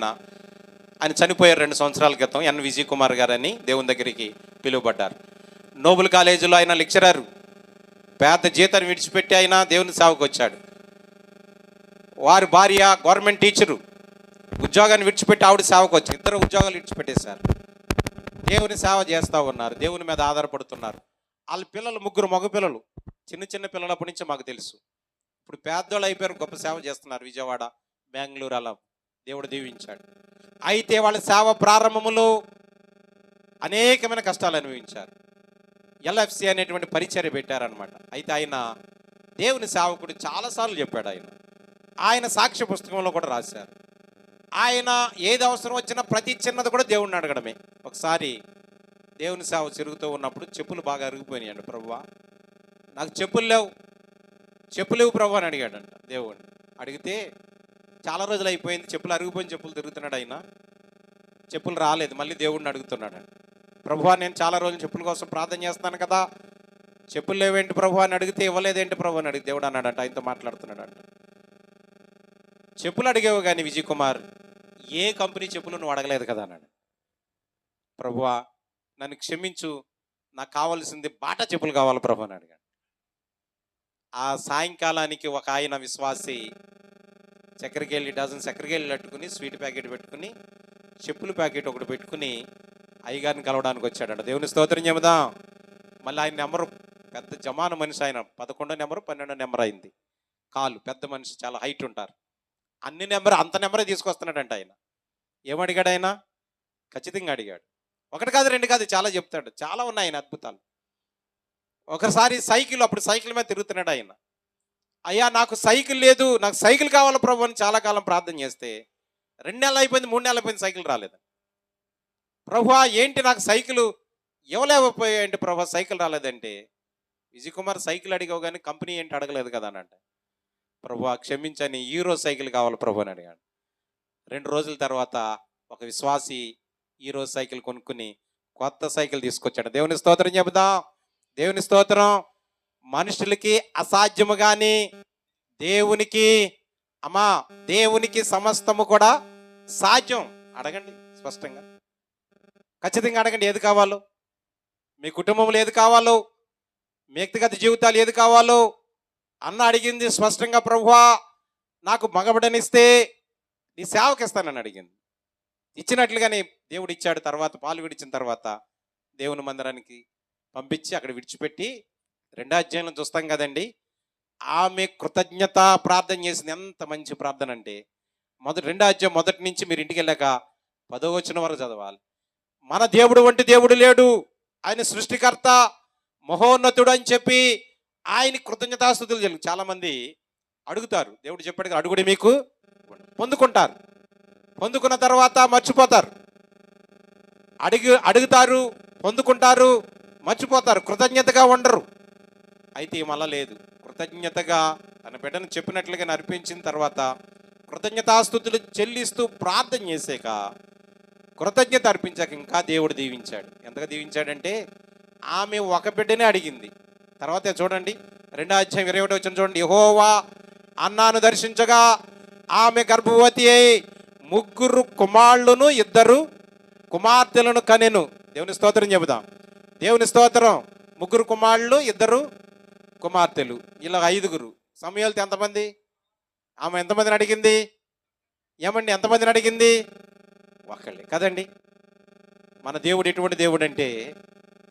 ఆయన చనిపోయారు 2 సంవత్సరాల క్రితం. ఎన్ విజయ్ కుమార్ గారు అని దేవుని దగ్గరికి పిలువబడ్డారు. నోబుల్ కాలేజీలో ఆయన లెక్చరర్. పేద జీతాన్ని విడిచిపెట్టి ఆయన దేవుని సేవకు వచ్చాడు. వారి భార్య గవర్నమెంట్ టీచరు, ఉద్యోగాన్ని విడిచిపెట్టి ఆవిడ సేవకు వచ్చి ఇద్దరు ఉద్యోగాలు విడిచిపెట్టేశారు. దేవుని సేవ చేస్తూ ఉన్నారు, దేవుని మీద ఆధారపడుతున్నారు. వాళ్ళ పిల్లలు 3 మగ పిల్లలు, చిన్న చిన్న పిల్లలప్పటి నుంచి మాకు తెలుసు. ఇప్పుడు పేదోళ్ళు అయిపోయారు, గొప్ప సేవ చేస్తున్నారు. విజయవాడ, బెంగళూరు అలా దేవుడు దీవించాడు. అయితే వాళ్ళ సేవ ప్రారంభములో అనేకమైన కష్టాలు అనుభవించారు. ఎల్ఎఫ్సి అనేటువంటి పరిచర్య పెట్టారనమాట. అయితే ఆయన దేవుని సేవకుడు చాలాసార్లు చెప్పాడు. ఆయన సాక్ష్య పుస్తకంలో కూడా రాశారు. ఆయన ఏది అవసరం వచ్చినా ప్రతి చిన్నది కూడా దేవుడిని అడగడమే. ఒకసారి దేవుని సేవ తిరుగుతూ ఉన్నప్పుడు చెప్పులు బాగా అరిగిపోయినాయండి. ప్రభువా, నాకు చెప్పులు లేవు ప్రభు అని అడిగాడంట దేవుడిని. అడిగితే చాలా రోజులు అయిపోయింది, చెప్పులు అరిగిపోయిన చెప్పులు తిరుగుతున్నాడు. ఆయన చెప్పులు రాలేదు. మళ్ళీ దేవుడిని అడుగుతున్నాడు. ప్రభువా, నేను చాలా రోజులు చెప్పుల కోసం ప్రార్థన చేస్తాను కదా, చెప్పులు లేవేంటి ప్రభు అని అడిగితే ఇవ్వలేదేంటి ప్రభు అని అడిగి దేవుడు అన్నాడంట. ఆయనతో మాట్లాడుతున్నాడంట. చెప్పులు అడిగేవు కానీ విజయ్ కుమార్, ఏ కంపెనీ చెప్పులు నువ్వు అడగలేదు కదా అన్నాడు. ప్రభువా, నన్ను క్షమించు, నాకు కావాల్సింది బాటా చెప్పులు కావాలి ప్రభు అని అడిగాడు. ఆ సాయంకాలానికి ఒక ఆయన విశ్వాసి డజన్ చక్కెరకేళి పెట్టుకుని, స్వీట్ ప్యాకెట్ పెట్టుకుని, చెప్పుల ప్యాకెట్ ఒకటి పెట్టుకుని అయ్యగారిని కలవడానికి వచ్చాడంట. దేవుని స్తోత్రం చెబుదాం. మళ్ళీ ఆయన నెంబరు పెద్ద జమాన మనిషి, ఆయన 11వ నెంబరు 12వ నెంబర్ అయింది. కాలు పెద్ద మనిషి, చాలా హైట్ ఉంటారు. అంత నెంబరే తీసుకొస్తున్నాడంట. ఆయన ఏమడిగాడు? ఆయన ఖచ్చితంగా అడిగాడు. 1 కాదు 2 కాదు, చాలా చెప్తాడు. చాలా ఉన్నాయి ఆయన అద్భుతాలు. ఒకసారి అప్పుడు సైకిల్ మీద తిరుగుతున్నాడు ఆయన. అయ్యా, నాకు సైకిల్ లేదు, నాకు సైకిల్ కావాలి ప్రభు అని చాలా కాలం ప్రార్థన చేస్తే 2 నెలలు అయిపోయింది, 3 నెలలు అయిపోయింది, సైకిల్ రాలేదు. ప్రభువా, ఏంటి నాకు సైకిల్ ఇవ్వలేకపోయాయంటే ప్రభు, సైకిల్ రాలేదంటే, విజయ్ కుమార్ సైకిల్ అడిగావు కానీ కంపెనీ ఏంటి అడగలేదు కదా అని అంటే, ప్రభువా క్షమించని, హీరో సైకిల్ కావాలి ప్రభు అని అడిగాడు. 2 రోజుల తర్వాత ఒక విశ్వాసి హీరో సైకిల్ కొనుక్కుని కొత్త సైకిల్ తీసుకొచ్చాడు. దేవుని స్తోత్రం చెబుదాం. దేవుని స్తోత్రం. మనుషులకి అసాధ్యము కానీ దేవునికి సమస్తము కూడా సాధ్యం. అడగండి స్పష్టంగా, ఖచ్చితంగా అడగండి. ఏది కావాలో, మీ కుటుంబంలో ఏది కావాలో, మీ వ్యక్తిగత జీవితాలు ఏది కావాలో అన్న అడిగింది స్పష్టంగా. ప్రభువా, నాకు మగబిడ్డనిస్తే నీ సేవకి ఇస్తానని అడిగింది. ఇచ్చినట్లుగానే దేవుడు ఇచ్చాడు. తర్వాత పాలు విడిచిన తర్వాత దేవుని మందిరానికి పంపించి అక్కడ విడిచిపెట్టి 2వ అధ్యాయంలో చూస్తాం కదండి, ఆమె కృతజ్ఞత ప్రార్థన చేసింది. ఎంత మంచి ప్రార్థన అంటే, 2వ అధ్యాయం మొదటి నుంచి మీరు ఇంటికి వెళ్ళాక 10వ వచనం వరకు చదవాలి. మన దేవుడు వంటి దేవుడు లేడు, ఆయన సృష్టికర్త, మహోన్నతుడు అని చెప్పి ఆయన కృతజ్ఞతాస్తుతులు తెలుగు. చాలామంది అడుగుతారు, దేవుడు చెప్పాడు అడుగుడి మీకు పొందుకుంటారు, పొందుకున్న తర్వాత మర్చిపోతారు. అడుగుతారు, పొందుకుంటారు, మర్చిపోతారు, కృతజ్ఞతగా ఉండరు. అయితే మళ్ళా లేదు, కృతజ్ఞతగా తన బిడ్డను చెప్పినట్లుగా నడిపించిన తర్వాత కృతజ్ఞతాస్తుతులు చెల్లిస్తూ ప్రార్థన చేసాక, కృతజ్ఞత అర్పించాక ఇంకా దేవుడు దీవించాడు. ఎంతగా దీవించాడంటే, ఆమె ఒక బిడ్డనే అడిగింది. తర్వాత చూడండి 2వ అధ్యాయం 21వ వచనం చూడండి. యెహోవా అన్నాను దర్శించగా ఆమె గర్భవతి అయి 3 కుమారులను 2 కుమార్తెలను కనెను. దేవుని స్తోత్రం చెబుదాం. దేవుని స్తోత్రం. 3 కుమారులు 2 కుమార్తెలు, ఇలా 5. సమూయేలుతో ఎంతమంది? ఆమె ఎంతమందిని అడిగింది? ఏమండి, ఎంతమందిని అడిగింది? ఒకళ్ళే కదండి. మన దేవుడు ఎటువంటి దేవుడు అంటే,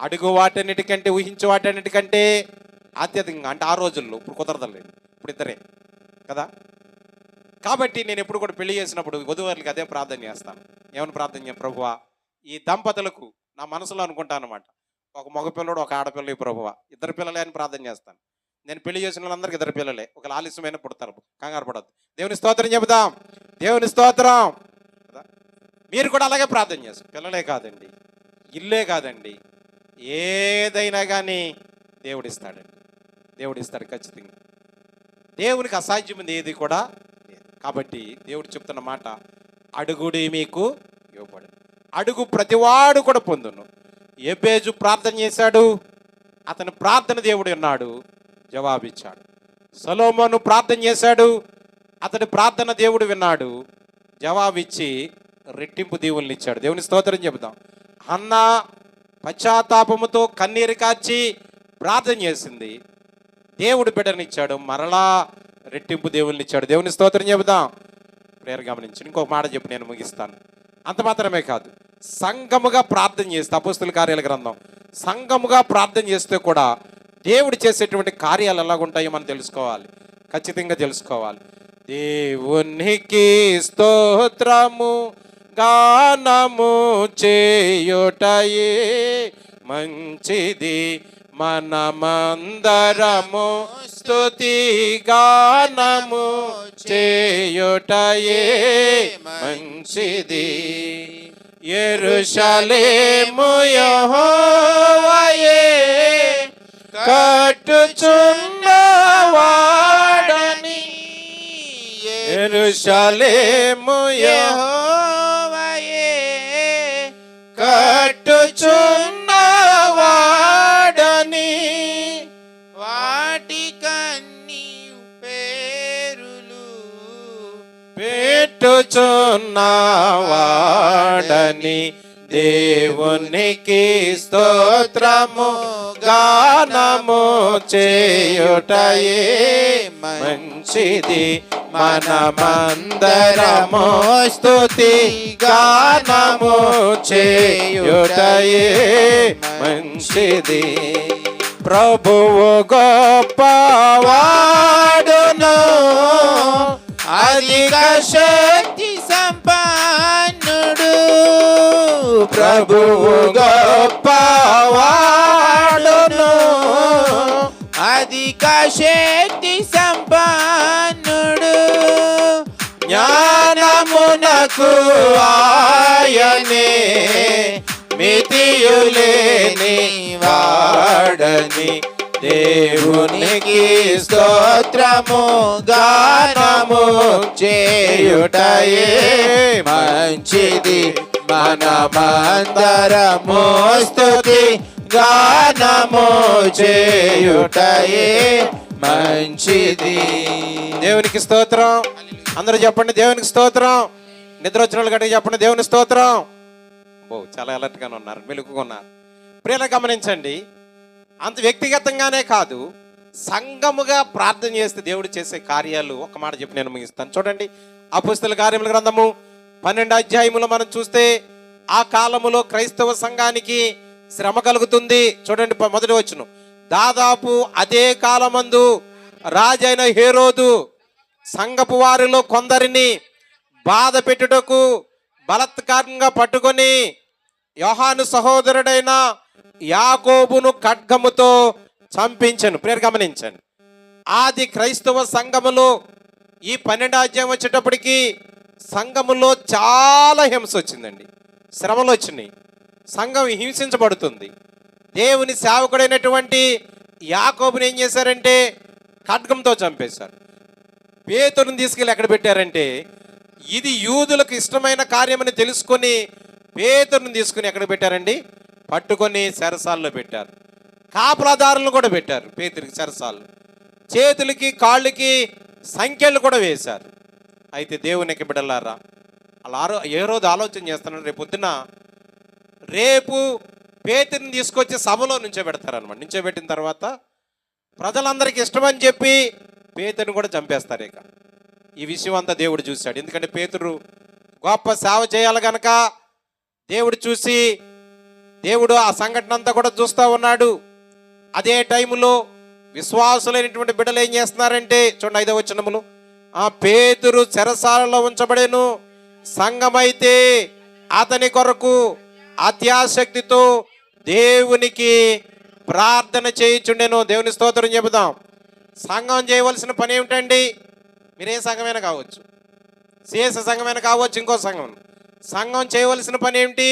అడుగు వాటన్నిటికంటే, ఊహించే వాటన్నిటికంటే అత్యధికంగా. అంటే ఆ రోజుల్లో, ఇప్పుడు కుదరదలేదు, ఇప్పుడు 2 కదా. కాబట్టి నేను ఎప్పుడు కూడా పెళ్లి చేసినప్పుడు వధువులకు అదే ప్రార్థన చేస్తాను. ఏమని ప్రార్థన చేయ? ప్రభువా, ఈ దంపతులకు నా మనసులో అనుకుంటాను అనమాట, ఒక మగపిల్లడు ఒక ఆడపిల్ల, ప్రభువా 2 పిల్లలే అని ప్రార్థన చేస్తాను. నేను పెళ్లి చేసిన వాళ్ళందరికీ 2 పిల్లలే, ఒక ఆలస్యమైన పుడతారు, కంగారు పడద్దు. దేవుని స్తోత్రం చెబుదాం. దేవుని స్తోత్రం. మీరు కూడా అలాగే ప్రార్థన చేస్తారు. పిల్లలే కాదండి, ఇల్లే కాదండి, ఏదైనా కానీ దేవుడిస్తాడండి. దేవుడిస్తాడు ఖచ్చితంగా. దేవునికి అసాధ్యమైంది ఏది కూడా లేదు. కాబట్టి దేవుడు చెప్తున్న మాట, అడుగుడి మీకు ఇవ్వబడు, అడుగు ప్రతివాడు కూడా పొందును. ఎబేజు ప్రార్థన చేశాడు, అతని ప్రార్థన దేవుడు విన్నాడు, జవాబిచ్చాడు. సొలొమోను ప్రార్థన చేశాడు, అతడి ప్రార్థన దేవుడు విన్నాడు, జవాబిచ్చి రెట్టింపు దీవుల్ని ఇచ్చాడు. దేవుని స్తోత్రం చెబుతాం. హన్న పశ్చాత్తాపముతో కన్నీరు కార్చి ప్రార్థన చేసింది, దేవుడు బిడ్డనిచ్చాడు, మరలా రెట్టింపు దేవుల్ని ఇచ్చాడు. దేవుని స్తోత్రం చెబుతాం. ప్రేయర్ గమనించి ఇంకొక మాట చెప్పి నేను ముగిస్తాను. అంత మాత్రమే కాదు, సంఘముగా ప్రార్థన చేస్తే, అపోస్తుల కార్యాల గ్రంథం, సంఘముగా ప్రార్థన చేస్తే కూడా దేవుడు చేసేటువంటి కార్యాలు ఎలాగుంటాయో మనం తెలుసుకోవాలి, ఖచ్చితంగా తెలుసుకోవాలి. దేవునికి స్తోత్రము గానము చేయుటయే మంచిది, మనమందరము స్తుతి గానము చేయుటయే మంచిది. యెరూషలేము యెహోవాయే కట్టుచున్నవాడని, యెరూషలేము యెహోవాయే కట్టుచున్నవాడని, వాటికన్నీ పేరులు పెట్టుచున్నవాడని, దేవునికి స్తోత్రము గానము చేయుటయే మంచిది, మనమందరము స్తుతి గానము చేయుటయే మంచిది. ప్రభువు గొప్పవాడును, అధిక శక్తి సంపన్నుడు, ప్రభువు గొప్పవాడును, అధిక శక్తి సంపన్నుడు, జ్ఞానమునకు ఆయనే మితియులేని వాడని, దేవునికి స్తోత్రము గానము చేయుటయే మంచిది, మనమందరము స్తుతి గానము చేయుటయే మంచిది. దేవునికి స్తోత్రం. అందరూ చెప్పండి దేవునికి స్తోత్రం. నిద్ర వచ్చిన వాళ్ళు గట్టిగా చెప్పండి దేవుని స్తోత్రం. చాలా అలర్ట్గానే ఉన్నారు, మెలుగుగా ఉన్నారు. ప్రియులు గమనించండి, అంత వ్యక్తిగతంగానే కాదు, సంఘముగా ప్రార్థన చేస్తే దేవుడు చేసే కార్యాలు ఒక మాట చెప్పి నేను ముగిస్తాను. చూడండి, అపోస్తలుల కార్యముల గ్రంథము 12వ అధ్యాయములో మనం చూస్తే ఆ కాలములో క్రైస్తవ సంఘానికి శ్రమ కలుగుతుంది. చూడండి మొదటి వచనం, దాదాపు అదే కాలమందు రాజైన హేరోదు సంఘపు వారిలో కొందరిని బాధ పెట్టుటకు బలత్కారంగా పట్టుకొని యోహాను సహోదరుడైన యాకోబును ఖడ్గముతో చంపించను. ప్రేరు గమనించండి, ఆది క్రైస్తవ సంఘములో ఈ 12వ అధ్యాయం వచ్చేటప్పటికి సంఘములో చాలా హింస వచ్చిందండి, శ్రమలు వచ్చినాయి, సంఘం హింసించబడుతుంది. దేవుని సేవకుడైనటువంటి యాకోబుని ఏం చేశారంటే ఖడ్గంతో చంపేశారు. పేతురుని తీసుకెళ్ళి ఎక్కడ పెట్టారంటే, ఇది యూదులకు ఇష్టమైన కార్యమని తెలుసుకొని పేతురుని తీసుకుని ఎక్కడ పెట్టారండి, పట్టుకొని చెరసాల్లో పెట్టారు. కాపలాదారులను కూడా పెట్టారు పేతురికి చెరసాల్లో, చేతులకి కాళ్ళకి సంఖ్యలు కూడా వేశారు. అయితే దేవునికి బిడ్డలారా, అలా ఏ రోజు ఆలోచన చేస్తున్నాడు, రేపు పేతురిని తీసుకొచ్చి సభలో నుంచోబెడతారనమాట. నుంచోబెట్టిన తర్వాత ప్రజలందరికీ ఇష్టమని చెప్పి పేతురిని కూడా చంపేస్తారు. ఇక ఈ విషయం అంతా దేవుడు చూశాడు. ఎందుకంటే పేతురు గొప్ప సేవ చేయాలి కనుక దేవుడు చూసి, దేవుడు ఆ సంఘటన అంతా కూడా చూస్తూ ఉన్నాడు. అదే టైంలో విశ్వాసులైనటువంటి బిడ్డలు ఏం చేస్తున్నారంటే, చూడండి 5వ వచనములు, ఆ పేతురు చెరసాలలో ఉంచబడేను, సంఘమైతే అతని కొరకు అత్యాసక్తితో దేవునికి ప్రార్థన చేయించుండెను. దేవుని స్తోత్రం చెబుదాం. సంఘం చేయవలసిన పని ఏమిటండి? మీరే సంఘమైనా కావచ్చు, సిఎస్ సంఘమైనా కావచ్చు, ఇంకో సంఘం చేయవలసిన పని ఏమిటి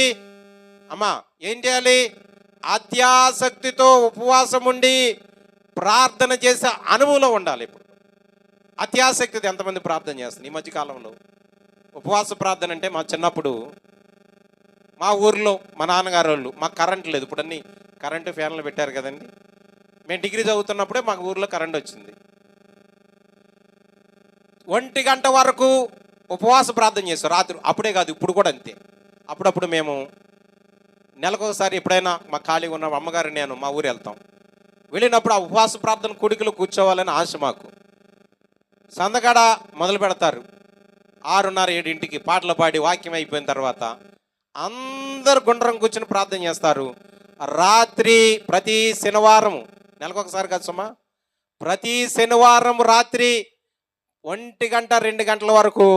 అమ్మా? ఏం చేయాలి? అత్యాసక్తితో ఉపవాసం ఉండి ప్రార్థన చేసే అనుభవంలో ఉండాలి. ఇప్పుడు అత్యాసక్తితో ఎంతమంది ప్రార్థన చేస్తుంది ఈ మధ్యకాలంలో? ఉపవాస ప్రార్థన అంటే, మా చిన్నప్పుడు మా ఊర్లో మా నాన్నగారు వాళ్ళు, మాకు కరెంట్ లేదు, ఇప్పుడు అన్నీ కరెంటు ఫ్యాన్లు పెట్టారు కదండి. మేము డిగ్రీ చదువుతున్నప్పుడే మాకు ఊర్లో కరెంట్ వచ్చింది. 1 గంట వరకు ఉపవాస ప్రార్థన చేస్తాం రాత్రి. అప్పుడే కాదు, ఇప్పుడు కూడా అంతే. అప్పుడప్పుడు మేము నెలకొకసారి ఎప్పుడైనా మా ఖాళీగా ఉన్న అమ్మగారు నేను మా ఊరు వెళ్తాం. వెళ్ళినప్పుడు ఆ ఉపవాస ప్రార్థన కూడికలో కూర్చోవాలని ఆశ మాకు. సందకాడ మొదలు పెడతారు 6:30-7 పాటలు పాడి వాక్యం అయిపోయిన తర్వాత అందరు గుండ్రం కూర్చొని ప్రార్థన చేస్తారు. రాత్రి ప్రతి శనివారం, నెలకొకసారి కాదు సుమా, ప్రతి శనివారం రాత్రి 1 గంట 2 గంటల వరకు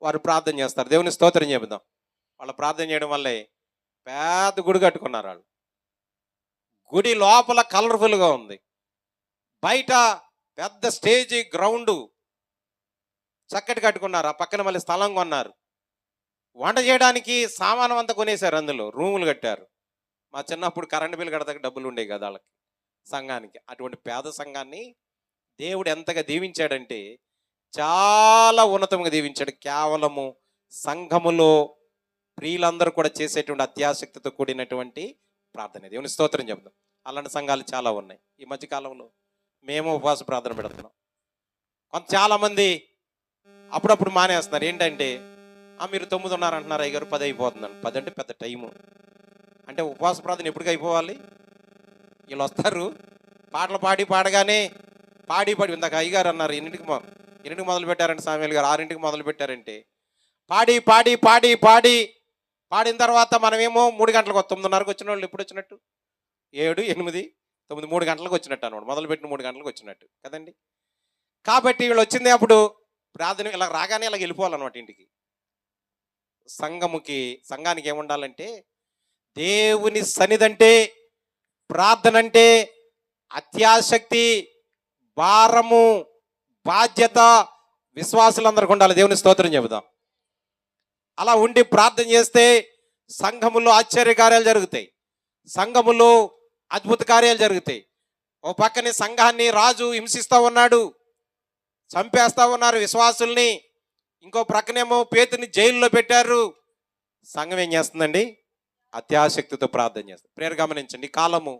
వారు ప్రార్థన చేస్తారు. దేవుని స్తోత్రం చెబుదాం. వాళ్ళు ప్రార్థన చేయడం వల్లే పెద్ద గుడి కట్టుకున్నారు. వాళ్ళు గుడి లోపల కలర్ఫుల్గా ఉంది, బయట పెద్ద స్టేజ్ గ్రౌండ్ చక్కటి కట్టుకున్నారు. ఆ పక్కన మళ్ళీ స్థలం కొన్నారు. వంట చేయడానికి సామానం అంతా కొనేశారు, అందులో రూములు కట్టారు. మా చిన్నప్పుడు కరెంటు బిల్లు కడతాక డబ్బులు ఉండేవి కదా వాళ్ళకి, సంఘానికి. అటువంటి పేద సంఘాన్ని దేవుడు ఎంతగా దీవించాడంటే చాలా ఉన్నతంగా దీవించాడు. కేవలము సంఘములో ప్రియులందరూ కూడా చేసేటువంటి అత్యాసక్తితో కూడినటువంటి ప్రార్థన. దేవుని స్తోత్రం చెప్తాం. అలాంటి సంఘాలు చాలా ఉన్నాయి. ఈ మధ్యకాలంలో మేము ఉపవాస ప్రార్థన పెడుతున్నాం. చాలామంది అప్పుడప్పుడు మానేస్తున్నారు. ఏంటంటే మీరు 9:30 అంటున్నారు, అయ్యగారు 10 అయిపోతుందని. 10 అంటే పెద్ద టైము. అంటే ఉపవాస ప్రార్థన ఎప్పటికి అయిపోవాలి? వీళ్ళు వస్తారు పాటలు పాడగానే పాడి ఇందాక అయ్యగారు అన్నారు 8కి మొదలు పెట్టారంటే సామ్యాలు గారు 6కి మొదలు పెట్టారంటే పాడిన తర్వాత మనమేమో 3 గంటలకు 9:30కి వచ్చిన వాళ్ళు ఎప్పుడు వచ్చినట్టు 7, 8, 9, 3 గంటలకు వచ్చినట్టు అనమాట. మొదలుపెట్టిన 3 గంటలకు వచ్చినట్టు కదండి. కాబట్టి వీళ్ళు వచ్చింది అప్పుడు ప్రార్థన ఇలా రాగానే ఇలా వెళ్ళిపోవాలన్నమాట ఇంటికి. సంఘానికి ఏముండాలంటే దేవుని సన్నిధంటే, ప్రార్థన అంటే అత్యాసక్తి, భారము, బాధ్యత విశ్వాసులందరికీ ఉండాలి. దేవుని స్తోత్రం చెబుదాం. అలా ఉండి ప్రార్థన చేస్తే సంఘములో ఆశ్చర్య కార్యాలు జరుగుతాయి, సంఘములో అద్భుత కార్యాలు జరుగుతాయి. ఓ పక్కనే సంఘాన్ని రాజు హింసిస్తూ ఉన్నాడు, చంపేస్తూ ఉన్నారు విశ్వాసుల్ని. ఇంకో ప్రక్కనేమో పేతుని జైల్లో పెట్టారు. సంఘం ఏం చేస్తుందండి? అత్యాసక్తితో ప్రార్థన చేస్తుంది. ప్రేరు గమనించండి, ఈ కాలము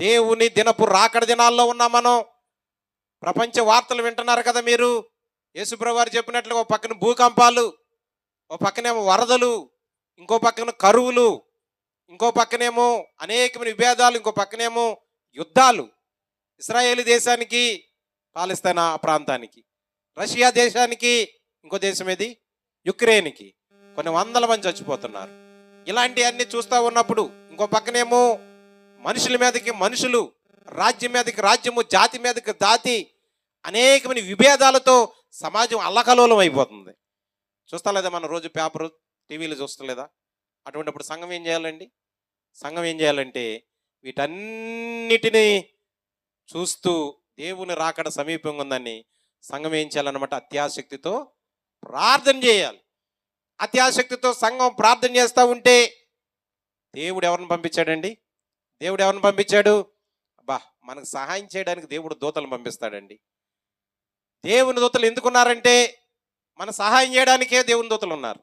దేవుని దినపు రాకడ దినాల్లో ఉన్నాం మనం. ప్రపంచ వార్తలు వింటున్నారు కదా మీరు. యేసుప్రభువు వారు చెప్పినట్లుగా ఓ పక్కన భూకంపాలు, ఓ పక్కనేమో వరదలు, ఇంకో పక్కన కరువులు, ఇంకో పక్కనేమో అనేకమైన విభేదాలు, ఇంకో పక్కనేమో యుద్ధాలు. ఇశ్రాయేలు దేశానికి, పాలస్తీనా ప్రాంతానికి, రష్యా దేశానికి, ఇంకో దేశం ఏది యుక్రెయిన్కి కొన్ని వందల మంది చచ్చిపోతున్నారు. ఇలాంటివన్నీ చూస్తూ ఉన్నప్పుడు ఇంకో పక్కనేమో మనుషుల మీదకి మనుషులు, రాజ్యం మీదకి రాజ్యము, జాతి మీదకి జాతి, అనేకమైన విభేదాలతో సమాజం అల్లకలోలం అయిపోతుంది. చూస్తా లేదా మనం రోజు పేపరు టీవీలు చూస్తలేదా? అటువంటిప్పుడు సంఘం ఏం చేయాలండి? సంఘం ఏం చేయాలంటే వీటన్నిటినీ చూస్తూ దేవుని రాకడ సమీపంగా ఉందని సంఘం ఏం చేయాలన్నమాట? అత్యాసక్తితో ప్రార్థన చేయాలి. అత్యాసక్తితో సంఘం ప్రార్థన చేస్తూ ఉంటే దేవుడు ఎవరిని పంపించాడండి? దేవుడు ఎవరిని పంపించాడు? మనకు సహాయం చేయడానికి దేవుడు దూతలను పంపిస్తాడండి. దేవుని దూతలు ఎందుకున్నారంటే మన సహాయం చేయడానికే దేవుని దూతలు ఉన్నారు.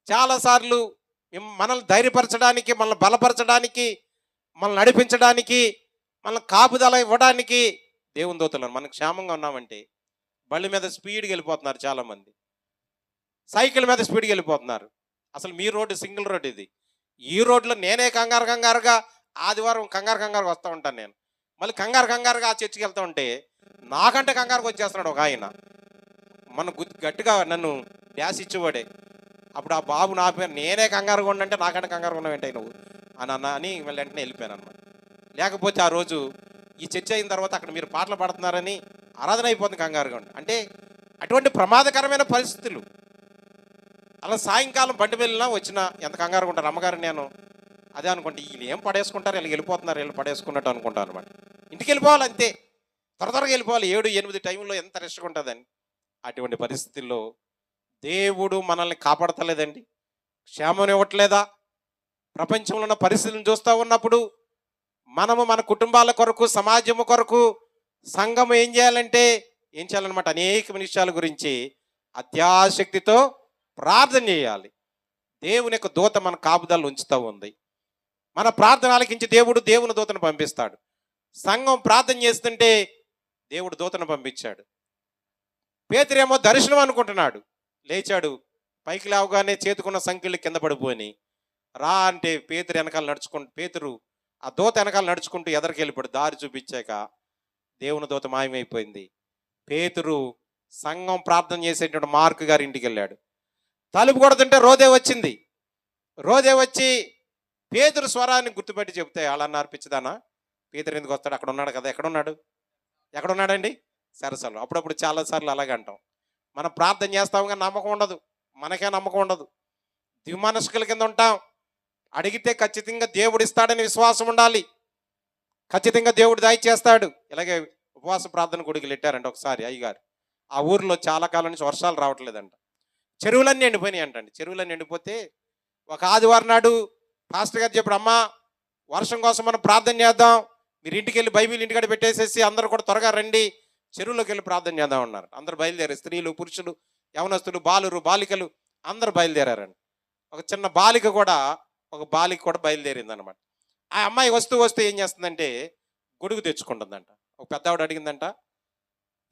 చాలాసార్లు మనల్ని ధైర్యపరచడానికి, మనల్ని బలపరచడానికి, మనల్ని నడిపించడానికి, మనల్ని కాపుదల ఇవ్వడానికి దేవుని దూతలు. మనం క్షేమంగా ఉన్నామంటే బళ్ళ మీద స్పీడ్గా వెళ్ళిపోతున్నారు చాలామంది, సైకిల్ మీద స్పీడ్గా వెళ్ళిపోతున్నారు. అసలు మీ రోడ్డు సింగిల్ రోడ్ ఇది. ఈ రోడ్లో నేనే కంగారుగా ఆదివారం కంగారు వస్తూ ఉంటాను నేను. మళ్ళీ కంగారుగా ఆ చర్చికి వెళ్తూ ఉంటే నాకంటే కంగారుగా వచ్చేస్తున్నాడు ఒక ఆయన. మన గట్టిగా నన్ను డ్యాస్ ఇచ్చేవాడే. అప్పుడు ఆ బాబు నా పేరు నేనే కంగారుగా ఉండంటే నాకంటే కంగారుగా ఉన్నావు ఏంటి నువ్వు అని మళ్ళీ వెంటనే వెళ్ళిపోయాను అనమాట. లేకపోతే ఆ రోజు ఈ చర్చ అయిన తర్వాత అక్కడ మీరు పాటలు పాడుతున్నారని ఆరాధన అయిపోతుంది కంగారుగా ఉండి. అంటే అటువంటి ప్రమాదకరమైన పరిస్థితులు. అలా సాయంకాలం బండి వెళ్ళినా వచ్చినా ఎంత కంగారుగా ఉంటారు. అమ్మగారు నేను అదే అనుకుంటే వీళ్ళు ఏం పడేసుకుంటారు, వీళ్ళు వెళ్ళిపోతున్నారు, వీళ్ళు పడేసుకున్నట్టు అనుకుంటారు అనమాట. ఇంటికి వెళ్ళిపోవాలి అంతే, త్వరగా వెళ్ళిపోవాలి. 7, 8 టైంలో ఎంత రెస్ట్గా ఉంటుందని. అటువంటి పరిస్థితుల్లో దేవుడు మనల్ని కాపాడతలేదండి, క్షేమం ఇవ్వట్లేదా? ప్రపంచంలో ఉన్న పరిస్థితులను చూస్తూ ఉన్నప్పుడు మనము మన కుటుంబాల కొరకు, సమాజము కొరకు సంఘం ఏం చేయాలన్నమాట? అనేక విషయాల గురించి అత్యాసక్తితో ప్రార్థన చేయాలి. దేవుని యొక్క దూత మన కాపుదలను ఉంచుతూ ఉంది. మన ప్రార్థన ఆలకించి దేవుని దూతను పంపిస్తాడు. సంఘం ప్రార్థన చేస్తుంటే దేవుడు దూతను పంపించాడు. పేతురేమో దర్శనం అనుకుంటున్నాడు. లేచాడు. పైకి లేవగానే చేతుకున్న సంఖ్యలు కింద పడిపోయి, రా అంటే పేతురు ఆ దూత వెనకాల నడుచుకుంటూ ఎదరికి వెళ్ళిపోయాడు. దారి చూపించాక దేవుని దూత మాయమైపోయింది. పేతురు సంఘం ప్రార్థన చేసేటువంటి మార్కు గారి ఇంటికి వెళ్ళాడు. తలుపు కొడుతుంటే రోదే వచ్చింది. రోదే వచ్చి పేతురు స్వరాన్ని గుర్తుపెట్టి చెప్తే అలా అన్నారు, పిచ్చిదానా పేతురు ఎందుకు వస్తాడు, అక్కడ ఉన్నాడు కదా, ఎక్కడున్నాడండి సరసలు. అప్పుడప్పుడు చాలాసార్లు అలాగే అంటాం. మనం ప్రార్థన చేస్తాం కానీ నమ్మకం ఉండదు, మనకే నమ్మకం ఉండదు, దివ్యమనస్కుల కింద ఉంటాం. అడిగితే ఖచ్చితంగా దేవుడు ఇస్తాడని విశ్వాసం ఉండాలి. ఖచ్చితంగా దేవుడు దయచేస్తాడు. ఇలాగే ఉపవాస ప్రార్థన గుడికి పెట్టారంట ఒకసారి అయ్యగారు. ఆ ఊర్లో చాలా కాలం నుంచి వర్షాలు రావట్లేదంట. చెరువులన్నీ ఎండిపోయినాయి అంటండి. చెరువులన్నీ ఎండిపోతే ఒక ఆదివారం నాడు పాస్టర్ గారు చెప్పాడు, అమ్మా వర్షం కోసం మనం ప్రార్థన చేద్దాం, మీరు ఇంటికి వెళ్ళి బైబిల్ ఇంటికాడ పెట్టేసేసి అందరూ కూడా త్వరగా రండి, చెరువులోకి వెళ్ళి ప్రార్థన చేద్దాం అన్నారు. అందరూ బయలుదేరారు. స్త్రీలు, పురుషులు, యవనస్తులు, బాలికలు అందరూ బయలుదేరారండి. ఒక చిన్న బాలిక కూడా బయలుదేరింది అనమాట. ఆ అమ్మాయి వస్తూ ఏం చేస్తుందంటే గొడుగు తెచ్చుకుంటుందంట. ఒక పెద్దవాడు అడిగిందంట,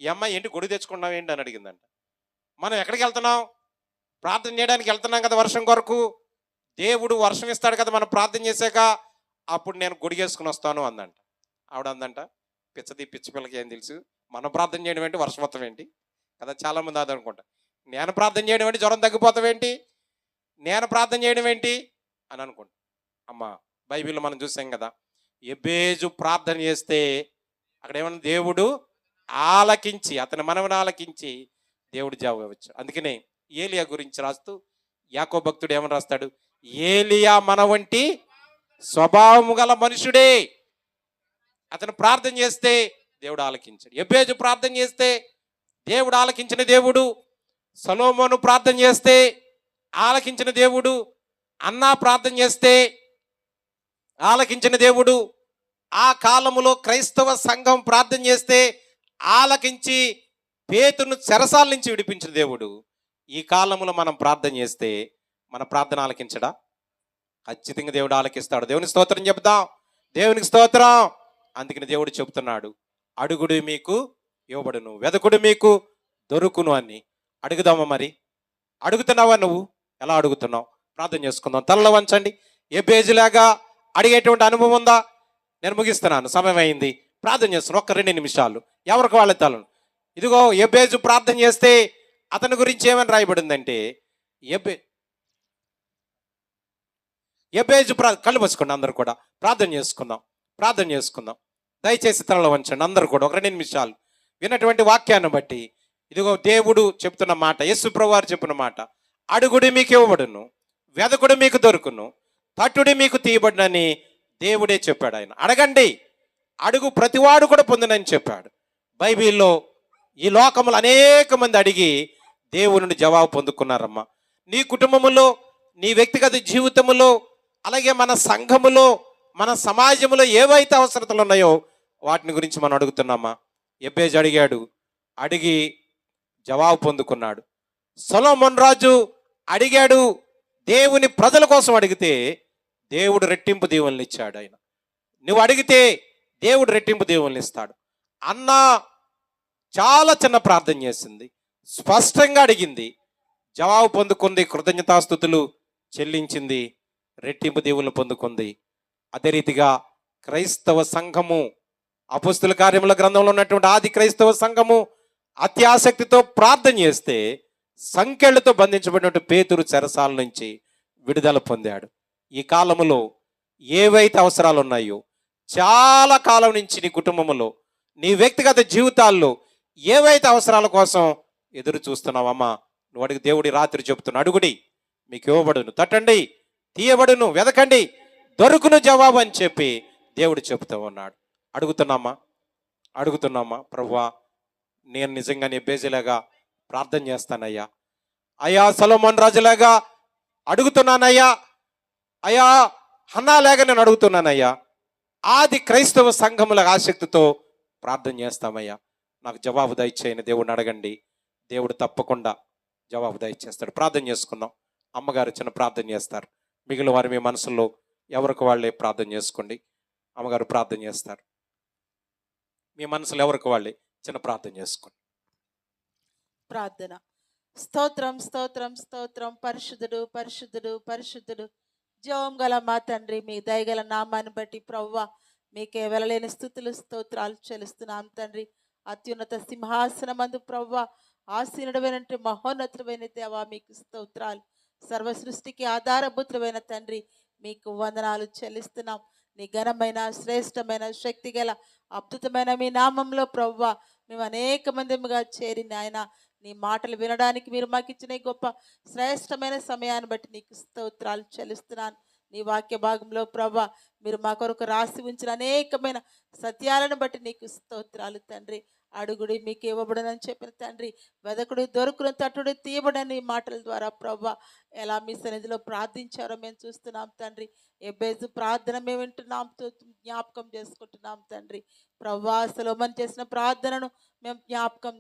ఈ అమ్మాయి ఏంటి గొడుగు తెచ్చుకున్నావు ఏంటి అని అడిగిందంట. మనం ఎక్కడికి వెళ్తున్నాం, ప్రార్థన చేయడానికి వెళ్తున్నాం కదా వర్షం కొరకు, దేవుడు వర్షం ఇస్తాడు కదా మనం ప్రార్థన చేశాక, అప్పుడు నేను గొడుగేసుకుని వస్తాను అందంట. ఆవిడ అందంట, పిచ్చి పిల్లకి ఏం తెలుసు, మనం ప్రార్థన చేయడం ఏంటి, వర్షం మొత్తం ఏంటి కదా. చాలామంది అది అనుకుంటా, నేను ప్రార్థన చేయడం ఏంటి, జ్వరం తగ్గిపోతావేంటి, నేను ప్రార్థన చేయడం ఏంటి అని అనుకుంటా. అమ్మ బైబిల్లో మనం చూసాం కదా, ఎబేజు ప్రార్థన చేస్తే అక్కడ ఏమన్నా దేవుడు ఆలకించి, అతని మనవని ఆలకించి దేవుడు జవాబు ఇవ్వచ్చు. అందుకనే ఏలియా గురించి రాస్తూ యాకోబు భక్తుడు ఏమని రాస్తాడు, ఏలియా మన వంటి స్వభావము గల మనుషుడే. అతను ప్రార్థన చేస్తే దేవుడు ఆలకించాడు. ఎబేజు ప్రార్థన చేస్తే దేవుడు ఆలకించిన దేవుడు. సొలొమోను ప్రార్థన చేస్తే ఆలకించిన దేవుడు. అన్నా ప్రార్థన చేస్తే ఆలకించిన దేవుడు. ఆ కాలములో క్రైస్తవ సంఘం ప్రార్థన చేస్తే ఆలకించి పేతురును చెరసాల నుంచి విడిపించిన దేవుడు. ఈ కాలంలో మనం ప్రార్థన చేస్తే మన ప్రార్థన ఆలకించడా? ఖచ్చితంగా దేవుడు ఆలకిస్తాడు. దేవుని స్తోత్రం చెప్తాం, దేవునికి స్తోత్రం. అందుకని దేవుడు చెబుతున్నాడు, అడుగుడు మీకు ఇవ్వబడును, వెదకుడు మీకు దొరుకును అని. అడుగుదామా మరి? అడుగుతున్నావా నువ్వు? ఎలా అడుగుతున్నావు? ప్రార్థన చేసుకుందాం. తలలో వంచండి. ఎబేజులాగా అడిగేటువంటి అనుభవం ఉందా? నేను ముగిస్తున్నాను, సమయం అయింది. ప్రార్థన చేస్తున్నాను ఒక్క 2 నిమిషాలు. ఎవరికి వాళ్ళ తలను. ఇదిగో ఎబేజు ప్రార్థన చేస్తే అతని గురించి ఏమని రాయబడిందంటే, ఎబేజు కళ్ళు మూసుకోండి, అందరూ కూడా ప్రార్థన చేసుకుందాం. దయచేసి తలలో వంచండి అందరూ కూడా ఒక 2 నిమిషాలు. విన్నటువంటి వాక్యాన్ని బట్టి ఇదిగో దేవుడు చెప్తున్న మాట, యేసు ప్రభువారు చెప్పిన మాట, అడుగుడి మీకు ఇవ్వబడును, వెదకుడు మీకు దొరుకును, తట్టుడి మీకు తీయబడునని దేవుడే చెప్పాడు. ఆయన అడగండి, అడుగు ప్రతివాడు కూడా పొందునని చెప్పాడు. బైబిల్లో ఈ లోకములు అనేక మంది అడిగి దేవుని నుండి జవాబు పొందుకున్నారమ్మా. నీ కుటుంబములో, నీ వ్యక్తిగత జీవితములో, అలాగే మన సంఘములో, మన సమాజంలో ఏవైతే అవసరతలు ఉన్నాయో వాటిని గురించి మనం అడుగుతున్నామా. ఎబేజు అడిగాడు, అడిగి జవాబు పొందుకున్నాడు. సొలొమోను రాజు అడిగాడు, దేవుని ప్రజల కోసం అడిగితే దేవుడు రెట్టింపు దీవెనలు ఇచ్చాడు. ఆయన నువ్వు అడిగితే దేవుడు రెట్టింపు దీవెనలు ఇస్తాడు. అన్న చాలా చిన్న ప్రార్థన చేసింది, స్పష్టంగా అడిగింది, జవాబు పొందుకుంది, కృతజ్ఞతాస్తుతులు చెల్లించింది, రెట్టింపు దీవెనలు పొందుకుంది. అదే రీతిగా క్రైస్తవ సంఘము, అపొస్తలుల కార్యముల గ్రంథంలో ఉన్నటువంటి ఆది క్రైస్తవ సంఘము అత్యాసక్తితో ప్రార్థన చేస్తే సంకెళ్లతో బంధించబడినటువంటి పేతురు చెరసాల నుంచి విడుదల పొందాడు. ఈ కాలములో ఏవైతే అవసరాలు ఉన్నాయో, చాలా కాలం నుంచి నీ కుటుంబంలో, నీ వ్యక్తిగత జీవితాల్లో ఏవైతే అవసరాల కోసం ఎదురు చూస్తున్నావమ్మా, నువ్వు అడిగి దేవుడి రాత్రి చెబుతున్నా, అడుగుడి మీకు ఇవ్వబడును, తట్టండి తీయబడును, వెదకండి దొరుకును జవాబు అని చెప్పి దేవుడు చెబుతూ ఉన్నాడు. అడుగుతున్నామా ప్రభువా, నేను నిజంగానే ఎబేజులాగా ప్రార్థన చేస్తానయ్యా, అయ్యా సొలొమోను రాజులాగా అడుగుతున్నానయ్యా, అయ్యా హన్నాలాగా నేను అడుగుతున్నానయ్యా, ఆది క్రైస్తవ సంఘముల ఆసక్తితో ప్రార్థన చేస్తామయ్యా, నాకు జవాబు దయచేయని దేవుడిని అడగండి, దేవుడు తప్పకుండా జవాబు దయచేస్తాడు. ప్రార్థన చేసుకుందాం. అమ్మగారు చిన్న ప్రార్థన చేస్తారు, మిగిలిన వారు మీ మనసులో ఎవరికి వాళ్ళే ప్రార్థన చేసుకోండి. అమ్మగారు ప్రార్థన చేస్తారు, మీ మనసులో ఎవరికి వాళ్ళే చిన్న ప్రార్థన చేసుకోండి. ప్రార్థన. స్తోత్రం స్తోత్రం స్తోత్రం. పరిశుద్ధుడు పరిశుద్ధుడు పరిశుద్ధుడు. జీవం గల మా తండ్రి, మీ దయగల నామాన్ని బట్టి ప్రవ్వా మీకే వెళ్ళలేని స్థుతులు స్తోత్రాలు చెల్లిస్తున్నాం తండ్రి. అత్యున్నత సింహాసనమందు ప్రవ్వా ఆసీనుడమైనటువంటి మహోన్నతుడైన దేవా మీకు స్తోత్రాలు. సర్వ సృష్టికి ఆధారభూతుడైన తండ్రి మీకు వందనాలు చెల్లిస్తున్నాం. నీ ఘనమైన శ్రేష్టమైన శక్తి గల అద్భుతమైన మీ నామంలో ప్రవ్వా మేము అనేక మందిగా చేరి నాయన నీ మాటలు వినడానికి మీరు మాకు ఇచ్చిన ఈ గొప్ప శ్రేష్టమైన సమయాన్ని బట్టి నీకు స్తోత్రాలు చెల్లిస్తున్నాను. నీ వాక్య భాగంలో ప్రభా మీరు మా కొరకు రాసి ఉంచిన అనేకమైన సత్యాలను బట్టి నీకు స్తోత్రాలు తండ్రి. అడుగుడి మీకు ఇవ్వబడనని చెప్పిన తండ్రి, వెదకుడు దొరుకును తట్టుడు తీయబడని మాటల ద్వారా ప్రభా ఎలా మీ సన్నిధిలో ప్రార్థించారో మేము చూస్తున్నాం తండ్రి. ఎబ్బేజు ప్రార్థన మేము వింటున్నాం, జ్ఞాపకం చేసుకుంటున్నాం తండ్రి. ప్రభా సొలొమోను చేసిన ప్రార్థనను మేము జ్ఞాపకం